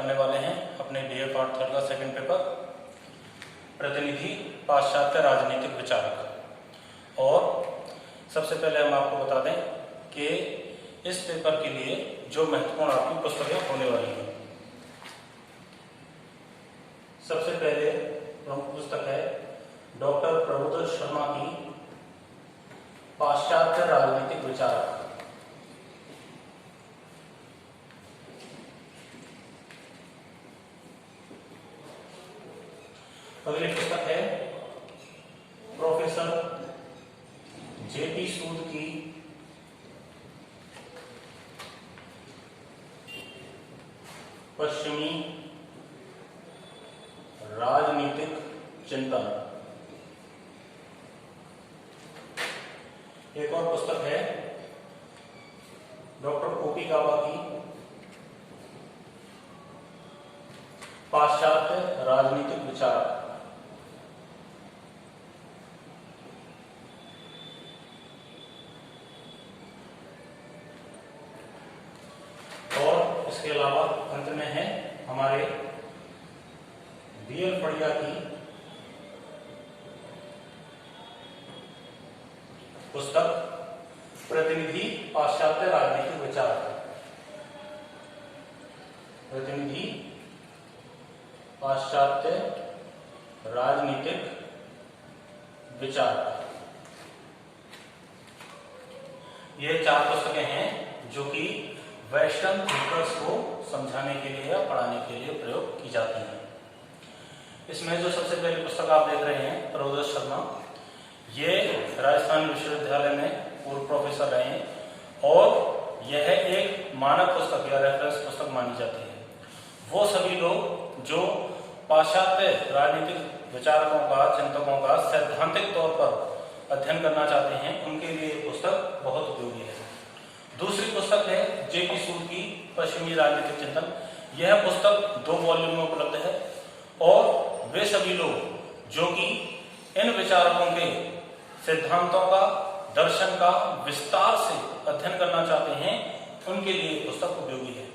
करने वाले हैं अपने बीए पार्ट 3 का सेकंड पेपर, प्रतिनिधि पाश्चात्य राजनीतिक विचारक। और सबसे पहले हम आपको बता दें कि इस पेपर के लिए जो महत्वपूर्ण आपकी पुस्तकें होने वाली हैं। सबसे पहले प्रमुख पुस्तक है डॉक्टर प्रभुदत्त शर्मा की पाश्चात्य राजनीतिक विचारक। अगली पुस्तक है प्रोफेसर जेपी सूद की पश्चिमी राजनीतिक चिंतन। एक और पुस्तक है डॉक्टर ओपी गाबा की पाश्चात्य राजनीतिक विचारक। और इसके अलावा अंत में है हमारे बीएल पड़िया की पुस्तक प्रतिनिधि पाश्चात्य राजनीतिक विचारक। प्रतिनिधि पाश्चात्य राजनीतिक विचारक। ये 4 पुस्तकें हैं जो कि वेस्टर्न थिंकर्स को समझाने के लिए या पढ़ाने के लिए प्रयोग की जाती हैं। इसमें जो सबसे पहली पुस्तक आप देख रहे हैं प्रभुदत्त शर्मा, ये राजस्थान विश्वविद्यालय में पूर्व प्रोफेसर रहे हैं और यह एक मानक पुस्तक या रेफरेंस पुस्तक मानी जाती है। वो सभी लोग जो पाश्चात्य राजनीतिक विचारकों का, चिंतकों का सैद्धांतिक तौर पर अध्ययन करना चाहते हैं, उनके लिए ये पुस्तक बहुत उपयोगी है। दूसरी पुस्तक है जेपी सूद की पश्चिमी राजनीतिक चिंतन। यह पुस्तक 2 वॉल्यूम में उपलब्ध है और वे सभी लोग जो कि इन विचारकों के सिद्धांतों का, दर्शन का विस्तार से अध्ययन करना चाहते हैं, उनके लिए पुस्तक उपयोगी है।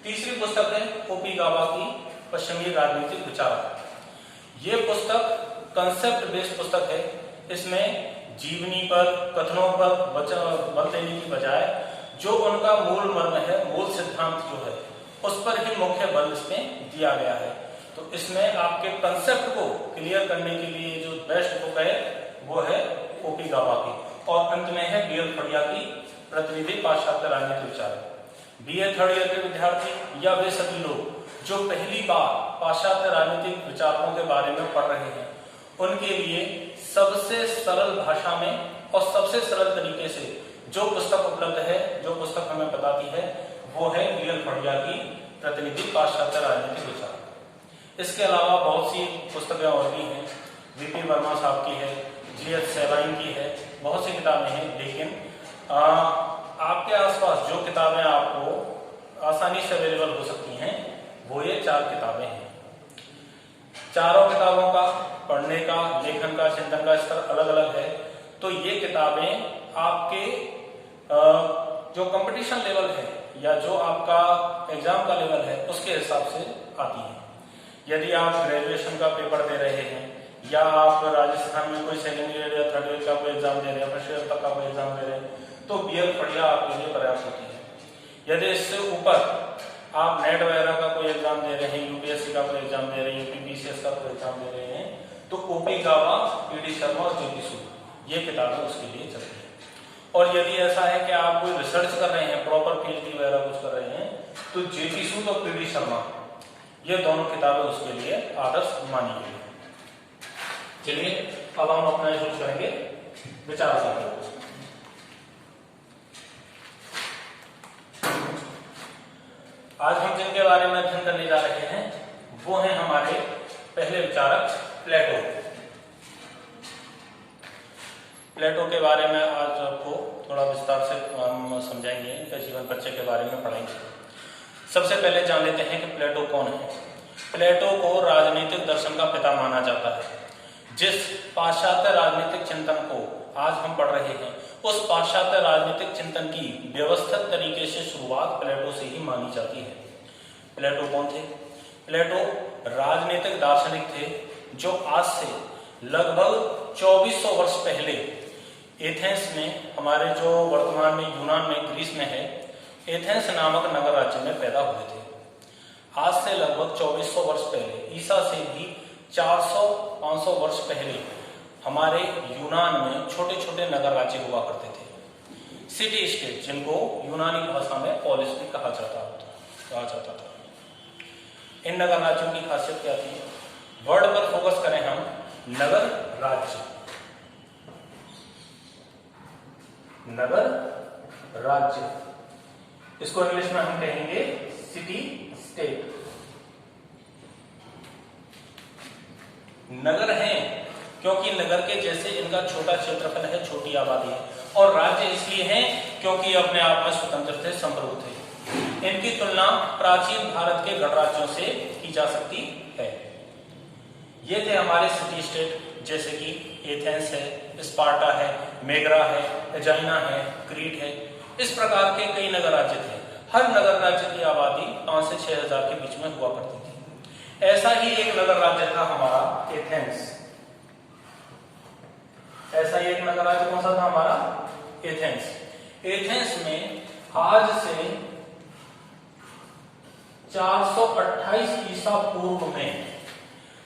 तीसरी पुस्तक है ओपी गाबा की पश्चिमी राजनीतिक विचारक। ये पुस्तक कंसेप्ट बेस्ड पुस्तक है। इसमें जीवनी पर, कथनों पर बल देने की बजाय जो उनका मूल मर्म है, मूल सिद्धांत जो है, उस पर ही मुख्य बल इसमें दिया गया है। तो इसमें आपके कंसेप्ट को क्लियर करने के लिए जो बेस्ट बुक है वो है ओपी गाबा की। और अंत में है बीएल पड़िया की प्रतिनिधि पाश्चात्य राजनीतिक विचारक। बीए 3rd ईयर के विद्यार्थी या वे सभी लोग जो पहली बार पाश्चात्य राजनीतिक विचारकों के बारे में पढ़ रहे हैं, उनके लिए सबसे सरल भाषा में और सबसे सरल तरीके से जो पुस्तक उपलब्ध है, जो पुस्तक हमें बताती है, वो है बीएल पड़िया की प्रतिनिधि पाश्चात्य राजनीतिक विचारक। इसके अलावा बहुत सी पुस्तकें और भी हैं। वीपी वर्मा साहब की है, जीएच सेलाइन की है, बहुत सी किताबें हैं। लेकिन आपके आसपास जो किताबें आपको आसानी से अवेलेबल हो सकती हैं, वो ये 4 किताबें हैं। चारों किताबों का पढ़ने का, लेखन का, चिंतन का स्तर अलग अलग है। तो ये किताबें आपके जो कंपटीशन लेवल है या जो आपका एग्जाम का लेवल है, उसके हिसाब से आती हैं। यदि आप ग्रेजुएशन का पेपर दे रहे हैं या आप राजस्थान में कोई 2nd ईयर या 3rd ईयर का कोई एग्जाम दे रहे हैं, फर्स्ट ईयर तक का कोई एग्जाम दे रहे हैं, तो बीएल पड़िया आपके लिए पर्याप्त होती है। यदि इससे ऊपर आप नेट वगैरह का कोई एग्जाम दे रहे हैं, यूपीएससी का कोई एग्जाम दे रहे हैं, यूपीपीसीएस का कोई एग्जाम दे रहे हैं, तो ओपी गाबा, पीडी शर्मा और जेपी सूद, ये किताबें उसके लिए चलती हैं। और यदि ऐसा है कि आप कोई रिसर्च कर रहे हैं, प्रॉपर पीएचडी वगैरह कुछ कर रहे हैं, तो जेपी सूद और पीडी शर्मा, ये दोनों किताबें उसके लिए आदर्श मानी गई है। चलिए अब हम अपना शुरू करेंगे विचार सागर। आज हम जिनके बारे में अध्ययन करने जा रहे हैं वो हैं हमारे पहले विचारक प्लेटो। प्लेटो के बारे में आज आपको थोड़ा विस्तार से हम समझाएंगे, इनके जीवन परिचय के बारे में पढ़ेंगे। सबसे पहले जान लेते हैं कि प्लेटो कौन है। प्लेटो को राजनीतिक दर्शन का पिता माना जाता है। जिस पाश्चात्य राजनीतिक चिंतन को आज हम पढ़ रहे हैं, उस पाश्चात्य राजनीतिक चिंतन की व्यवस्थित तरीके से शुरुआत प्लेटो से ही मानी जाती है। प्लेटो कौन थे? प्लेटो राजनीतिक दार्शनिक थे जो आज से लगभग 2400 वर्ष पहले एथेंस में, हमारे जो वर्तमान में यूनान में, ग्रीस में है, एथेंस नामक नगर राज्य में पैदा हुए थे। आज से लगभग 2400 वर्ष पहले, ईसा से भी 400-500 वर्ष पहले हमारे यूनान में छोटे छोटे नगर राज्य हुआ करते थे, सिटी स्टेट, जिनको यूनानी भाषा में पोलिस भी कहा जाता था। इन नगर राज्यों की खासियत क्या थी? वर्ड पर फोकस करें हम, नगर राज्य, नगर राज्य, इसको इंग्लिश में हम कहेंगे सिटी स्टेट। नगर हैं क्योंकि नगर के जैसे इनका छोटा क्षेत्रफल है, छोटी आबादी है, और राज्य इसलिए हैं क्योंकि अपने आप में स्वतंत्र थे, संप्रभु थे। इनकी तुलना प्राचीन भारत के गणराज्यों से की जा सकती है। ये थे हमारे सिटी स्टेट, जैसे कि एथेंस है, स्पार्टा है, मेगरा है, एजाइना है, क्रीट है। इस प्रकार के कई नगर राज्य थे। हर नगर राज्य की आबादी 5 से 6 हजार के बीच में हुआ करती थी। ऐसा ही एक नगर राज्य था हमारा एथेंस। ऐसा ही एक नगर राज्य कौन सा था हमारा? एथेंस। एथेंस में आज से 428 ईसा पूर्व में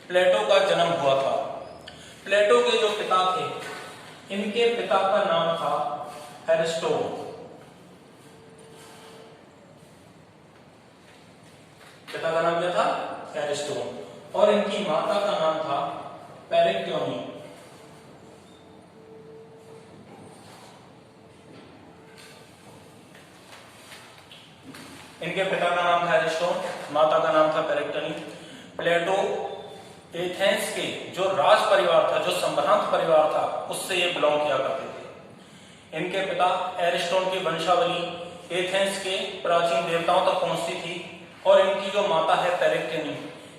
प्लेटो का जन्म हुआ था। प्लेटो के जो पिता थे, इनके पिता का नाम था एरिस्टोटल। पिता का नाम क्या था? एरिस्टोटल। और इनकी माता का नाम था पेरिक्योनी। इनके पिता का नाम था एरिस्टोटल, माता का नाम था पेरिक्योनी। प्लेटो एथेंस के जो राज परिवार था, जो संभ्रांत परिवार था, उससे ये बिलोंग किया करते थे। इनके पिता एरिस्टोटल की वंशावली एथेंस के प्राचीन देवताओं तक पहुंचती थी, और इनकी जो माता है पेरिक्योनी,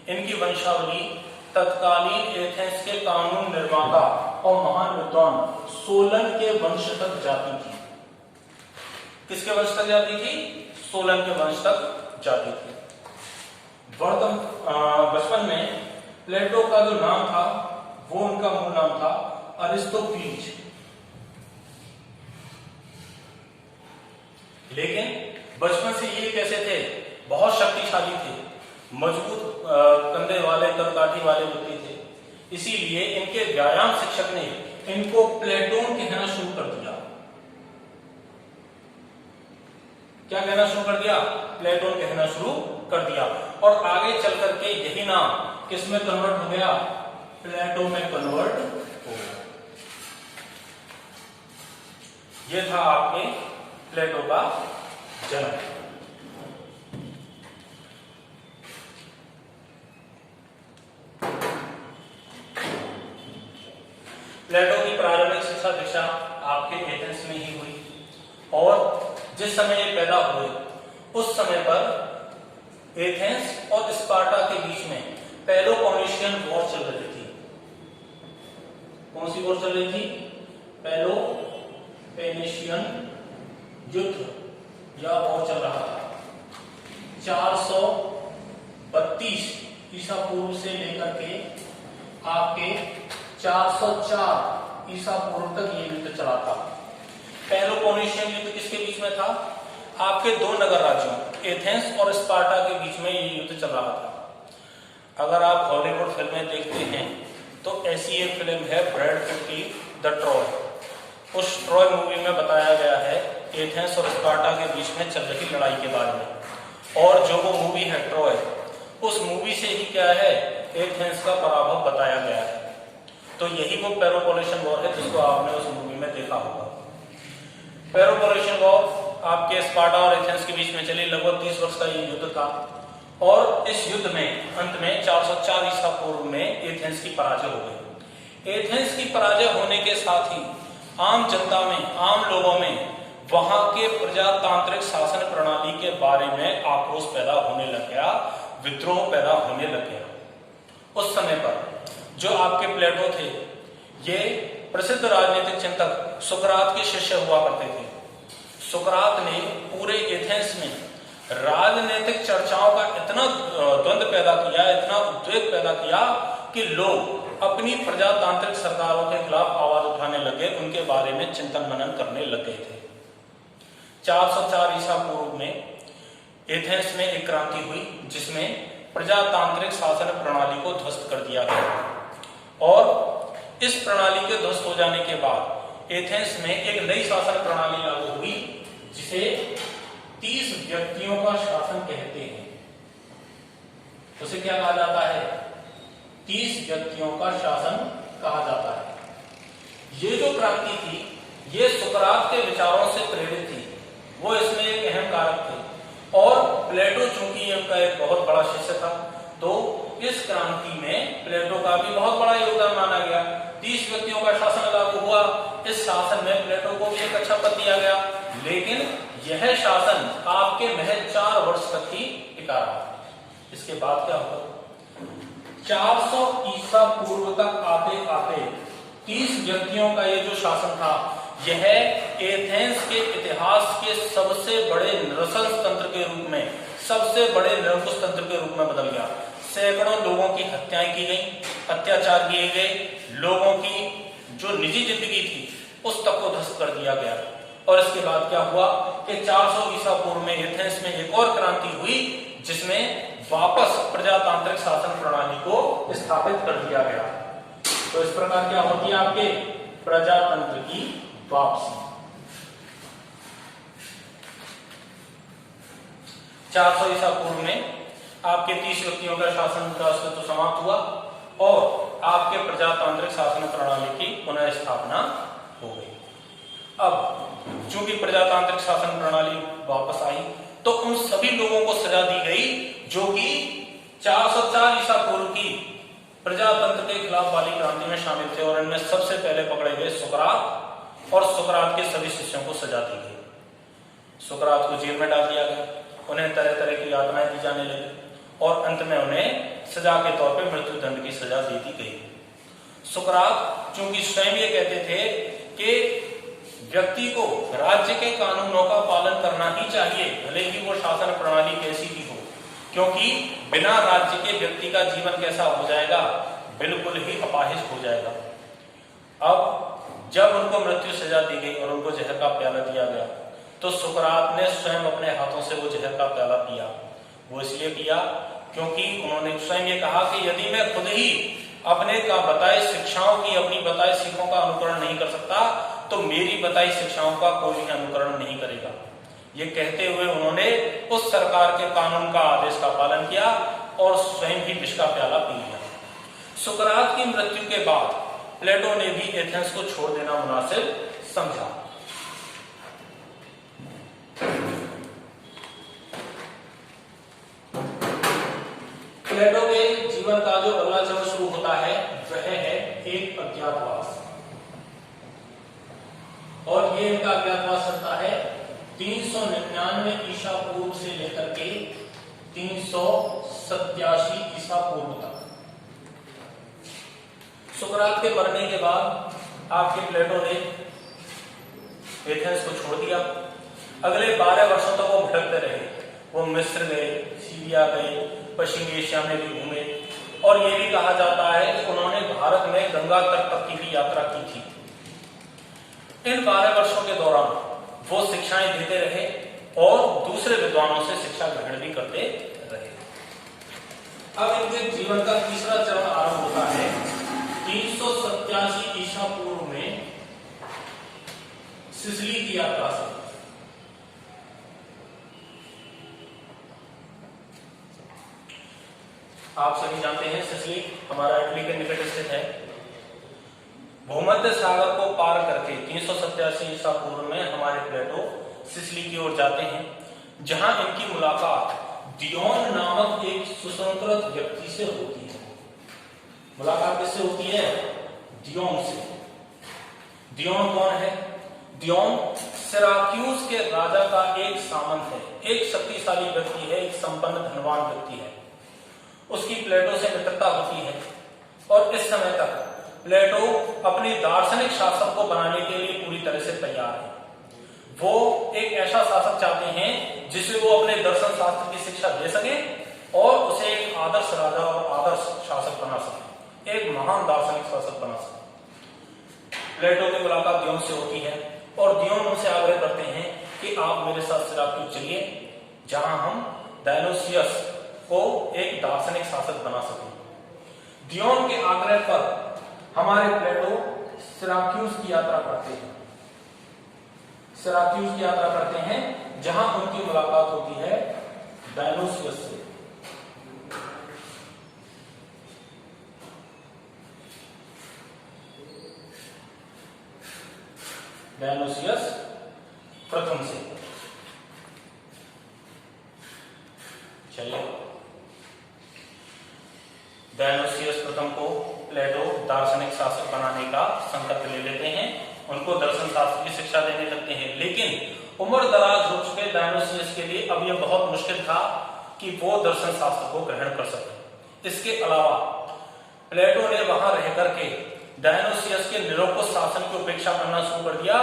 इनकी वंशावली तत्कालीन एथेंस के कानून निर्माता और महान विद्वान सोलन के वंश तक जाती थी। किसके वंश तक जाती थी? सोलन के वंश तक जाती थी। बचपन में प्लेटो का जो नाम था, वो उनका मूल नाम था अरिस्तोफेनीज। लेकिन बचपन से ये कैसे थे? बहुत शक्तिशाली थे, मजबूत कंधे वाले, तरकाठी वाले व्यक्ति थे। इसीलिए इनके व्यायाम शिक्षक ने इनको प्लेटोन कहना शुरू कर दिया। क्या कहना शुरू कर दिया? प्लेटोन कहना शुरू कर दिया। और आगे चल करके यही नाम किस में कन्वर्ट हो गया? प्लेटो में कन्वर्ट हो गया। ये था आपके प्लेटो का जन्म। प्लेटो की प्रारंभिक शिक्षा दीक्षा आपके एथेंस में ही हुई, और जिस समय ये पैदा हुए उस समय पर एथेंस और स्पार्टा के बीच में पेलोपोनेशियन वॉर चल रही थी। कौन सी वॉर चल रही थी? पेलोपोनेशियन युद्ध या वॉर चल रहा था। 432 ईसा पूर्व से लेकर के आपके 404 ईसा पूर्व तक ये युद्ध चला था। पेलोपोनेशियन युद्ध किसके बीच में था? आपके दो नगर राज्यों एथेंस और स्पार्टा के बीच में ये युद्ध चल रहा था। अगर आप हॉलीवुड फिल्में देखते हैं तो ऐसी एक फिल्म है ब्रैड पिट की, द ट्रॉय। उस ट्रॉय मूवी में बताया गया है एथेंस और स्पार्टा के बीच में चल रही लड़ाई के बारे में। और जो वो मूवी है ट्रॉय, उस मूवी से ही क्या है? एथेंस का पराभव बताया गया है। तो यही वो पेलोपोनेशियन वॉर है जिसको आपने उस मूवी में देखा होगा। पेलोपोनेशियन वॉर आपके स्पार्टा और एथेंस के बीच में चली। लगभग 30 वर्ष का ये युद्ध था, और इस युद्ध में अंत में 404 ईसा पूर्व में एथेंस की पराजय हो गई। एथेंस की पराजय होने के साथ ही आम जनता में, आम लोगों में वहां के प्रजातांत्रिक शासन प्रणाली के बारे में आक्रोश पैदा होने लग गया, विद्रोह पैदा होने लग गया। उस समय पर जो आपके प्लेटो थे, ये प्रसिद्ध राजनीतिक चिंतक सुकरात के शिष्य हुआ करते थे। सुकरात ने पूरे एथेंस में राजनीतिक चर्चाओं का इतना द्वंद्व पैदा किया, इतना उद्वेग पैदा किया कि लोग अपनी प्रजातांत्रिक सरकारों के खिलाफ आवाज उठाने लगे, उनके बारे में चिंतन मनन करने लग गए थे। 404 ईसा पूर्व में एथेंस में एक क्रांति हुई जिसमें प्रजातांत्रिक शासन प्रणाली को ध्वस्त कर दिया गया और इस प्रणाली के ध्वस्त हो जाने के बाद एथेंस में एक नई शासन प्रणाली लागू हुई जिसे 30 व्यक्तियों का शासन कहते हैं। उसे क्या कहा जाता है? 30 व्यक्तियों का शासन कहा जाता है। ये जो क्रांति थी ये सुकरात के विचारों से प्रेरित थी, वो इसमें एक अहम कारक थे और प्लेटो चूंकि इनका एक बहुत बड़ा शिष्य था तो इस क्रांति में प्लेटो का भी बहुत बड़ा योगदान माना गया। 30 व्यक्तियों का शासन लागू हुआ। इस शासन में प्लेटो को भी एक अच्छा पद दिया गया, लेकिन यह शासन आपके महज 4 वर्ष तक ही टिका रहा। इसके बाद क्या हुआ? 400 ईसा पूर्व तक आते आते 30 व्यक्तियों का ये जो शासन था यह एथेंस के इतिहास के सबसे बड़े नृशंस तंत्र के रूप में, सबसे बड़े निरंकुश तंत्र के रूप में बदल गया। सैकड़ों लोगों की हत्याएं की गई, अत्याचार किए गए, लोगों की जो निजी जिंदगी थी उस तक को ध्वस्त कर दिया गया। और इसके बाद क्या हुआ कि 400 ईसा पूर्व में एथेंस में एक और क्रांति हुई जिसमें वापस प्रजातांत्रिक शासन प्रणाली को स्थापित कर दिया गया। तो इस प्रकार क्या होती है आपके प्रजातंत्र की वापसी। 400 ईसा पूर्व में आपके 30 व्यक्तियों का शासन का अस्तित्व समाप्त हुआ और आपके प्रजातांत्रिक शासन प्रणाली की पुनः स्थापना हो गई। अब चूंकि प्रजातांत्रिक शासन प्रणाली वापस आई तो उन सभी लोगों को सजा दी गई जो कि 404 ईसा पूर्व की प्रजातंत्र के खिलाफ वाली क्रांति में शामिल थे और इनमें सबसे पहले पकड़े गए सुकरात और सुकरात के सभी शिष्यों को सजा दी गई। सुकरात को जेल में डाल दिया गया, उन्हें तरह तरह की यातनाएं दी जाने लगी और अंत में उन्हें सजा के तौर पर मृत्यु दंड की सजा दे दी गई। सुकरात चूंकि स्वयं ये कहते थे कि व्यक्ति को राज्य के कानूनों का पालन करना ही चाहिए, भले ही वो शासन प्रणाली कैसी भी हो, क्योंकि बिना राज्य के व्यक्ति का जीवन कैसा हो जाएगा, बिल्कुल ही अपाहिज हो जाएगा। अब जब उनको मृत्यु सजा दी गई और उनको जहर का प्याला दिया गया तो सुकरात ने स्वयं अपने हाथों से वो जहर का प्याला पिया। वो इसलिए पिया क्योंकि उन्होंने स्वयं ये कहा कि यदि मैं खुद ही अपने का बताए शिक्षाओं की, अपनी बताए सीखों का अनुकरण नहीं कर सकता तो मेरी बताई शिक्षाओं का कोई भी अनुकरण नहीं करेगा। ये कहते हुए उन्होंने उस सरकार के कानून का आदेश का पालन किया और स्वयं ही विष का प्याला पी लिया। सुकरात की मृत्यु के बाद प्लेटो ने भी एथेंस को छोड़ देना मुनासिब समझा। प्लेटो के जीवन का जो अगला चरण शुरू होता है वह है एक अज्ञातवास और ये इनका अज्ञातवास चलता है 399 ईसा पूर्व से लेकर के 387 ईसा पूर्व तक। सुकरात के मरने के बाद आपके प्लेटो ने एथेंस को छोड़ दिया। अगले 12 वर्षों तक वो भटकते रहे। वो मिस्र गए, सीरिया गए, पश्चिमी एशिया में भी घूमे और ये भी कहा जाता है कि उन्होंने भारत में गंगा तट तक की भी यात्रा की थी। इन 12 वर्षों के दौरान वो शिक्षाएं देते रहे और दूसरे विद्वानों से शिक्षा ग्रहण भी करते रहे। अब इनके जीवन का तीसरा चरण आरंभ होता है 387 ईसा पूर्व में सिसिली की यात्रा से। आप सभी जानते हैं सिसिली हमारा इटली के निकट स्थित है। भूमध्य सागर को पार करके 387 ईसा पूर्व में हमारे प्लेटो सिसिली की ओर जाते हैं, जहां इनकी मुलाकात डियोन नामक एक सुसंस्कृत व्यक्ति से होती है। मुलाकात किससे होती है? डियोन से। डियोन कौन है? डियोन सिराक्यूस के राजा का एक सामंत है, एक शक्तिशाली व्यक्ति है, एक संपन्न धनवान व्यक्ति है। उसकी प्लेटो से मित्रता होती है और इस समय तक प्लेटो अपनी दार्शनिक शासन को बनाने के लिए पूरी तरह से तैयार है। वो एक ऐसा शासक चाहते हैं जिसे वो अपने दर्शन शास्त्र की शिक्षा दे सके और उसे एक आदर्श राजा और आदर्श शासक बना सके, एक महान दार्शनिक शासक बना सके। प्लेटो की मुलाकात दियोन से होती है और दियोन उनसे आग्रह करते हैं कि आप मेरे साथ सिराक्यूस चलिए, जहां हम डायोनिसियस को एक दार्शनिक शासक बना सकें। दियोन के आग्रह पर हमारे प्लेटो सिराक्यूस की यात्रा करते हैं। सिराक्यूस की यात्रा करते हैं जहां उनकी मुलाकात होती है डायोनिसियस से। डायोनिसियस प्रथम से। चलिए, डायोनिसियस प्रथम को प्लेटो दार्शनिक शासक बनाने का संकल्प ले लेते हैं, उनको दर्शन शास्त्र की शिक्षा देने लगते हैं। लेकिन उम्र दराज हो चुके डायोनिसियस के लिए अब यह बहुत मुश्किल था कि वो दर्शन शास्त्र को ग्रहण कर सके। इसके अलावा प्लेटो ने वहां रह करके डायोनिसियस के निरंकुश शासन की उपेक्षा करना शुरू कर दिया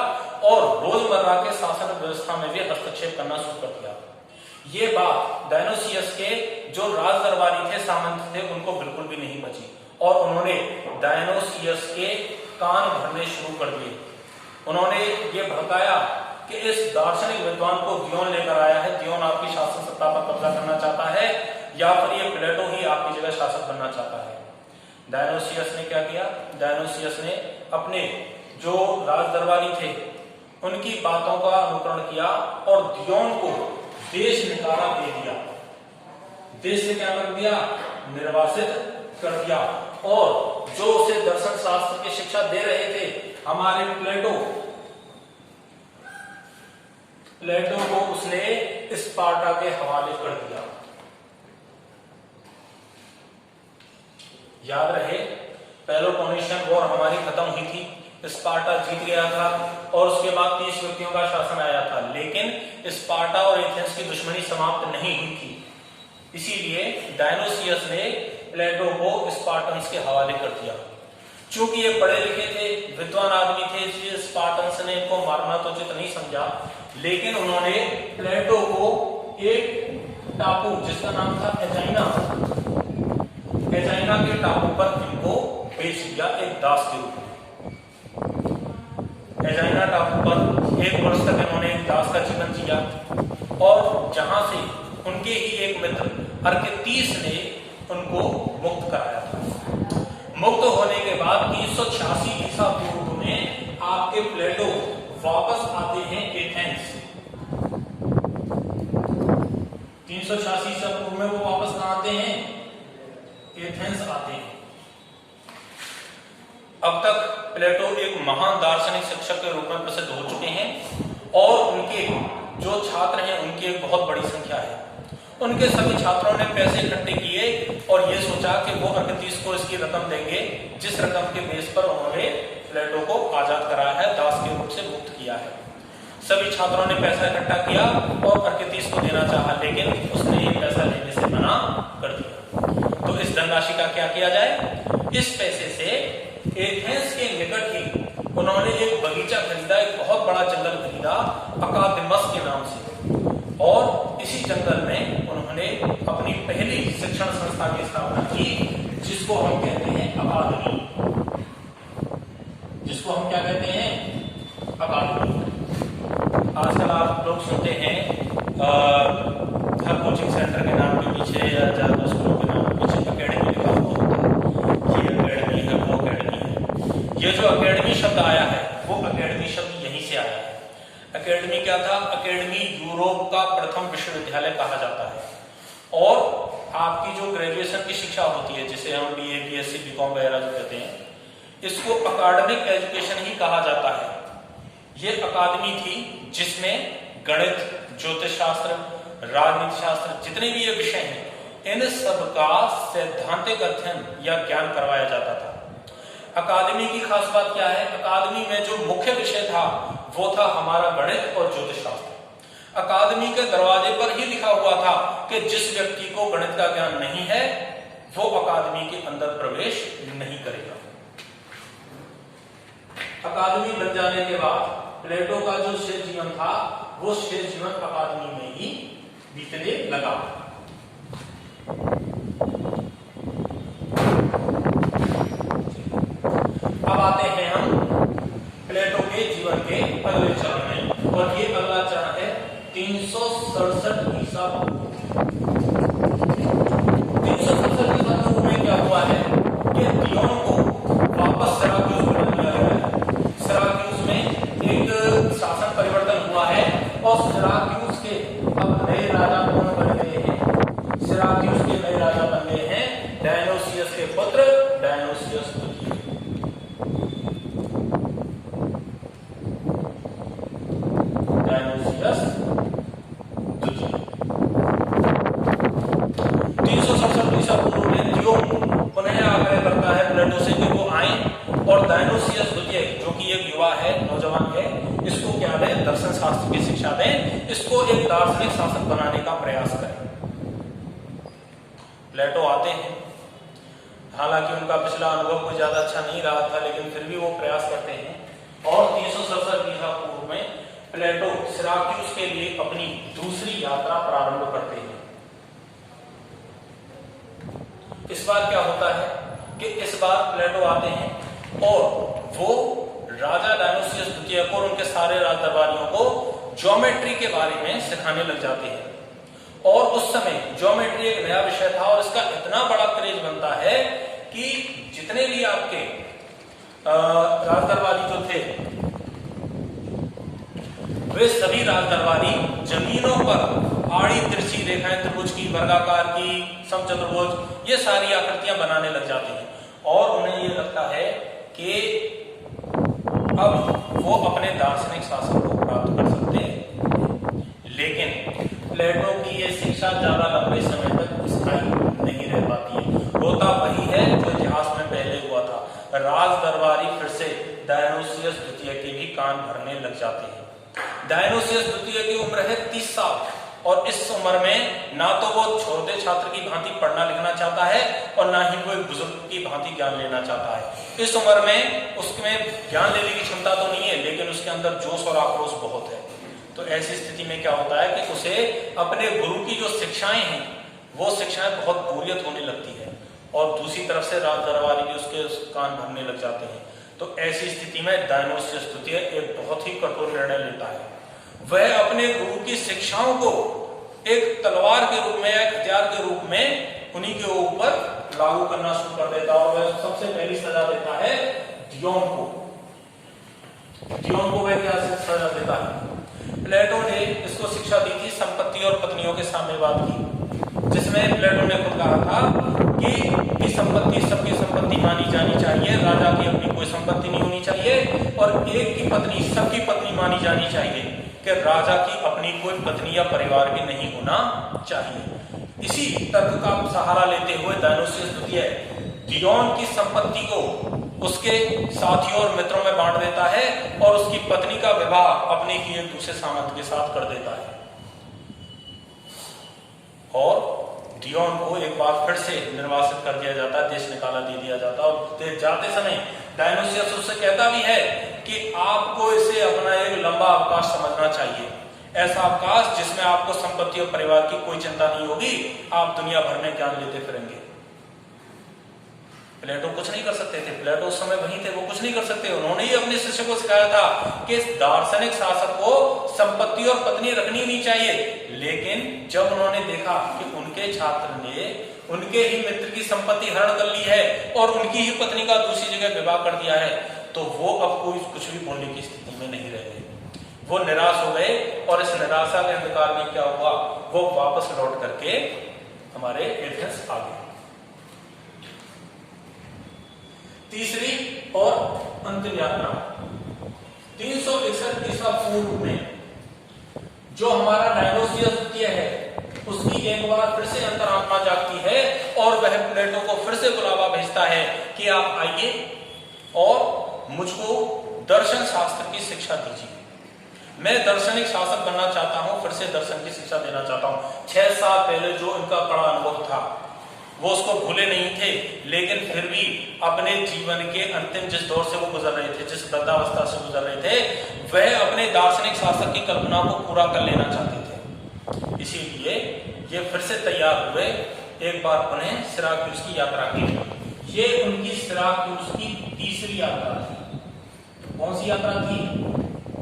और रोजमर्रा के शासन व्यवस्था में भी हस्तक्षेप करना शुरू कर दिया। ये बात डायोनिसियस के जो राज दरबारी थे, सामंत थे, उनको बिल्कुल भी नहीं बची और उन्होंने डायोनिसियस के कान भरने शुरू कर दिए। उन्होंने ये भड़काया कि इस दार्शनिक विद्वान को दियोन लेकर आया है, दियोन आपकी शासन सत्ता पर कब्जा करना चाहता है या फिर ये प्लेटो ही आपकी जगह शासक बनना चाहता है। डायोनिसियस ने क्या किया? डायोनिसियस ने अपने जो राज दरबारी थे उनकी बातों का अनुकरण किया और दियोन को देश निकाला दे दिया, देश से क्या कर दिया? निर्वासित कर दिया। और जो उसे दर्शन शास्त्र की शिक्षा दे रहे थे हमारे प्लेटो को उसने स्पार्टा के हवाले कर दिया। याद रहे, पेलोपोनेशियन वॉर हमारी खत्म हुई थी, स्पार्टा जीत गया था और उसके बाद 30 व्यक्तियों का शासन आया था, लेकिन स्पार्टा और एथेंस की दुश्मनी समाप्त नहीं हुई थी। इसीलिए डायोनिसियस ने प्लेटो को स्पार्टन्स के हवाले कर दिया। चूंकि ये पढ़े लिखे थे, विद्वान आदमी थे, इसलिए स्पार्टन्स ने इनको मारना तो उचित नहीं समझा, लेकिन उन्होंने प्लेटो को एक टापू जिसका नाम था एजाइना के टापू पर इनको बेच दिया, एक दास के रूप में। एजाइना टापू पर 1 वर्ष तक इन्होंने एक दास का जीवन जिया और जहां से उनके ही एक मित्र अर्केतीस ने उनको मुक्त कराया था। मुक्त होने के बाद 386 ईसा पूर्व में आपके प्लेटो वापस आते हैं एथेंस। 386 ईसा पूर्व में वो वापस कहां आते हैं? एथेंस आते हैं। अब तक प्लेटो एक महान दार्शनिक शिक्षक के रूप में प्रसिद्ध हो चुके हैं और उनके जो छात्र हैं उनकी एक बहुत बड़ी संख्या है। उनके सभी छात्रों ने पैसे इकट्ठे किए और ये सोचा कि वो अर्केतीस को इसकी रकम देंगे जिस रकम के बेस पर उन्होंने प्लेटो को आजाद कराया है, दास के रूप से मुक्त किया है। सभी छात्रों ने पैसा इकट्ठा किया और अर्केतीस को देना चाहा, लेकिन उसने ये पैसा लेने से मना कर दिया। तो इस धनराशि का क्या किया जाए? इस पैसे से एथेंस के निकट ही उन्होंने एक बगीचा खरीदा, एक बहुत बड़ा जंगल खरीदा अकादेमस के नाम से, और इसी जंगल में उन्होंने अपनी पहली शिक्षण संस्था की स्थापना की, जिसको हम कहते हैं अकादमी। जिसको हम क्या कहते हैं? अकादमी। आजकल आप लोग सुनते हैं हर कोचिंग सेंटर के नाम के पीछे या ज्यादा स्कूलों के नाम के पीछे अकेडमी लिखा हुआ होता है। ये अकेडमी है, वो अकेडमी है। ये जो अकेडमी शब्द आया है वो अकेडमी शब्द यहीं से आया है। अकेडमी क्या था? अकेडमी यूरोप का प्रथम विश्वविद्यालय कहा जाता है और आपकी जो ग्रेजुएशन की शिक्षा होती है, जिसे हम BA, BSc, BCom वगैरह जो कहते हैं, इसको अकादमिक एजुकेशन ही कहा जाता है। ये अकादमी थी जिसमें गणित, ज्योतिष शास्त्र, राजनीति शास्त्र, जितने भी ये विषय हैं, इन सब का सैद्धांतिक अध्ययन या ज्ञान करवाया जाता था। अकादमी की खास बात क्या है? अकादमी में जो मुख्य विषय था वो था हमारा गणित और ज्योतिष शास्त्र। अकादमी के दरवाजे पर ही लिखा हुआ था कि जिस व्यक्ति को गणित का ज्ञान नहीं है वो अकादमी के अंदर प्रवेश नहीं करेगा। अकादमी बन जाने के बाद प्लेटो का जो शेष जीवन था वो शेष जीवन अकादमी में ही बीतने लगा। अब आते हैं हम प्लेटो के जीवन के अगले चरण में, और ये अगला चरण है 367 ईसा पूर्व। 367 ईसा पूर्व में क्या हुआ है कि दियोन को वापस सिराक्यूस बना दिया गया है। सिराक्यूस में एक शासन परिवर्तन हुआ है और सिराक्यूस के अब नए राजा कौन बन गए हैं? सिराक्यूस के नए राजा बन गए हैं डायनोसियस के पुत्र डायनोसियस द्वितीय। डायनोसियस द्वितीय 367 ईसा पूर्व में दियोन पुनः आग्रह करता है प्लेटो से कि वो आए और डायनोसियस द्वितीय जो कि एक युवा है, नौजवान है, इसको क्या दें? दर्शन शास्त्र की शिक्षा दें, इसको एक दार्शनिक शासक बनाने का प्रयास करें। प्लेटो आते हैं, हालांकि उनका पिछला अनुभव कोई ज्यादा अच्छा नहीं रहा था, लेकिन फिर भी वो प्रयास करते हैं और 367 ईसा पूर्व में प्लेटो सिराक्यूस के लिए अपनी दूसरी यात्रा प्रारंभ करते हैं। इस बार क्या होता है कि इस बार प्लेटो आते हैं और वो राजा डायनोसियस द्वितीय को और उनके सारे राजदरबारियों को ज्योमेट्री के बारे में सिखाने लग जाते हैं। और उस समय ज्योमेट्री एक नया विषय था और इसका इतना बड़ा क्रेज बनता है कि जितने भी आपके राजदरबारी जो थे वे सभी राजदरबारी जमीनों पर आड़ी तिरछी रेखाएं, त्रिभुज की, वर्गाकार की, समचतुर्भुज, ये सारी आकृतियां बनाने लग जाते हैं और उन्हें ये लगता है कि अब वो अपने दार्शनिक शासन को प्राप्त कर सकते हैं। लेकिन प्लेटो की ये शिक्षा ज्यादा लंबे समय तक स्थायी नहीं रह पाती है। होता वही है जो इतिहास में पहले हुआ था, राजदरबारी फिर से डायनोसियस द्वितीय के भी कान भरने लग जाते हैं। डायनोसियस द्वितीय की उम्र है 30 साल और इस उम्र में ना तो वो छोटे छात्र की भांति पढ़ना लिखना चाहता है और ना ही वो एक बुजुर्ग की भांति ज्ञान लेना चाहता है। इस उम्र में उसमें ज्ञान लेने की क्षमता तो नहीं है, लेकिन उसके अंदर जोश और आक्रोश बहुत है। तो ऐसी स्थिति में क्या होता है कि उसे अपने गुरु की जो शिक्षाएं हैं वो शिक्षाएं बहुत बोरियत होने लगती है और दूसरी तरफ से राजदरबारी भी उसके कान भरने लग जाते हैं। तो ऐसी स्थिति में डायनोसियस द्वितीय एक बहुत ही कठोर निर्णय लेता है। वह अपने गुरु की शिक्षाओं को एक तलवार के रूप में, एक हथियार के रूप में उन्हीं के ऊपर लागू करना शुरू कर देता है और वह सबसे पहली सजा देता है दियोन को। दियोन को वह क्या सजा देता है? प्लेटो ने इसको शिक्षा दी थी संपत्ति और पत्नियों के साम्यवाद की, जिसमें प्लेटो ने खुद कहा था कि संपत्ति सबकी संपत्ति मानी जानी चाहिए, राजा की अपनी कोई संपत्ति नहीं होनी चाहिए और एक की पत्नी सबकी पत्नी मानी जानी चाहिए कि राजा की अपनी कोई पत्नी या परिवार भी नहीं होना चाहिए। इसी तर्क का सहारा लेते हुए डायनोसियस द्वितीय दियोन की संपत्ति को उसके साथियों और मित्रों में बांट देता है और उसकी पत्नी का विवाह अपने ही एक दूसरे सामंत के साथ कर देता है। और दियोन को एक बार फिर से निर्वासित कर दिया जाता है, देश निकाला दे दिया जाता है और जाते समय डायनोसियस उससे कहता भी है कि आपको इसे अपना एक लंबा अवकाश समझना चाहिए, ऐसा अवकाश जिसमें आपको संपत्ति और परिवार की कोई चिंता नहीं होगी, आप दुनिया भर में ज्ञान लेते फिरेंगे। प्लेटो कुछ नहीं कर सकते थे, प्लेटो उस समय वहीं थे, वो कुछ नहीं कर सकते। उन्होंने ही अपने शिष्य को सिखाया था कि इस दार्शनिक शासक को संपत्ति और पत्नी रखनी नहीं चाहिए। लेकिन जब उन्होंने देखा कि उनके छात्र ने उनके ही मित्र की संपत्ति हरण कर ली है और उनकी ही पत्नी का दूसरी जगह विवाह कर दिया है, तो वो अब कोई कुछ भी बोलने की स्थिति में नहीं रह गए। वो निराश हो गए और इस निराशा के अंधकार में क्या हुआ, वो वापस लौट करके हमारे एथेंस आ गए। तीसरी और अंतिम यात्रा 361 ईसा पूर्व में जो हमारा डायनोसियस द्वितीय है उसकी एक बार फिर से अंतरात्मा जागती है और वह प्लेटो को फिर से बुलावा भेजता है कि आप आइए और मुझको दर्शन शास्त्र की शिक्षा दीजिए। मैं दार्शनिक शासक बनना चाहता हूं, फिर से दर्शन की शिक्षा देना चाहता हूं। 6 साल पहले जो इनका बड़ा अनुभव था वो उसको भूले नहीं थे, लेकिन फिर भी अपने जीवन के अंतिम जिस दौर से वो गुजर रहे थे, जिस वृद्धावस्था से गुजर रहे थे, वह अपने दार्शनिक शासक की कल्पना को पूरा कर लेना चाहते थे। इसीलिए ये फिर से तैयार हुए एक बार पुनः सिराक्यूस की यात्रा के लिए। ये उनकी सिराक्यूस की तीसरी यात्रा थी। कौन सी यात्रा थी?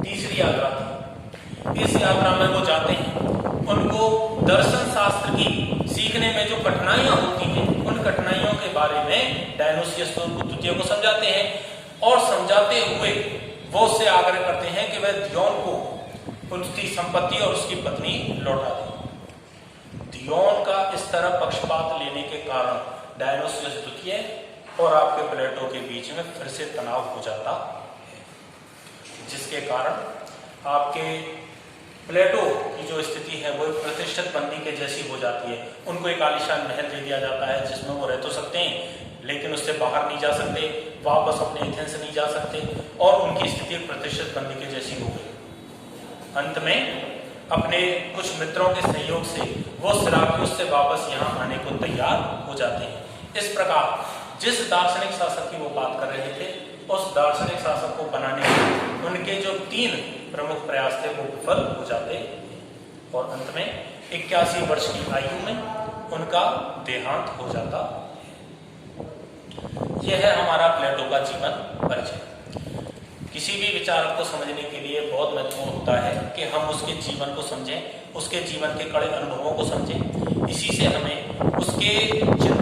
तीसरी यात्रा थी। इस यात्रा में वो जाते हैं, उनको दर्शन शास्त्र की सीखने में जो कठिनाइयां होती हैं, उन कठिनाइयों के बारे में डायोनुसियस द्वितीय को समझाते हैं, और समझाते हुए वो उससे आग्रह करते हैं कि वह दियोन को उसकी संपत्ति और उसकी पत्नी लौटा दे। दियोन का इस तरह पक्षपात लेने के कारण डायोनुसियस द्वितीय और आपके प्लेटो के बीच में फिर से तनाव हो जाता है, जिसके कारण आपके प्लेटो की जो स्थिति है वो एक प्रतिष्ठित बंदी के जैसी हो जाती है। उनको एक आलीशान महल दे दिया जाता है जिसमें वो रह तो सकते हैं, लेकिन उससे बाहर नहीं जा सकते, वापस अपने एथेंस नहीं जा सकते, और उनकी स्थिति एक प्रतिष्ठित बंदी के जैसी हो गई। अंत में अपने कुछ मित्रों के सहयोग से वो सिराक्यूस से वापस यहाँ आने को तैयार हो जाते हैं। इस प्रकार जिस दार्शनिक शासक की वो बात कर रहे थे, उस दार्शनिक शासक को बनाने में उनके जो 3 प्रमुख प्रयास थे वो विफल हो जाते, और अंत में 81 वर्ष की आयु में उनका देहांत हो जाता। यह है हमारा प्लेटो का जीवन परिचय। किसी भी विचारक को समझने के लिए बहुत महत्वपूर्ण होता है कि हम उसके जीवन को समझें, उसके जीवन के कड़े अनुभवों को समझें। इसी से हमें उसके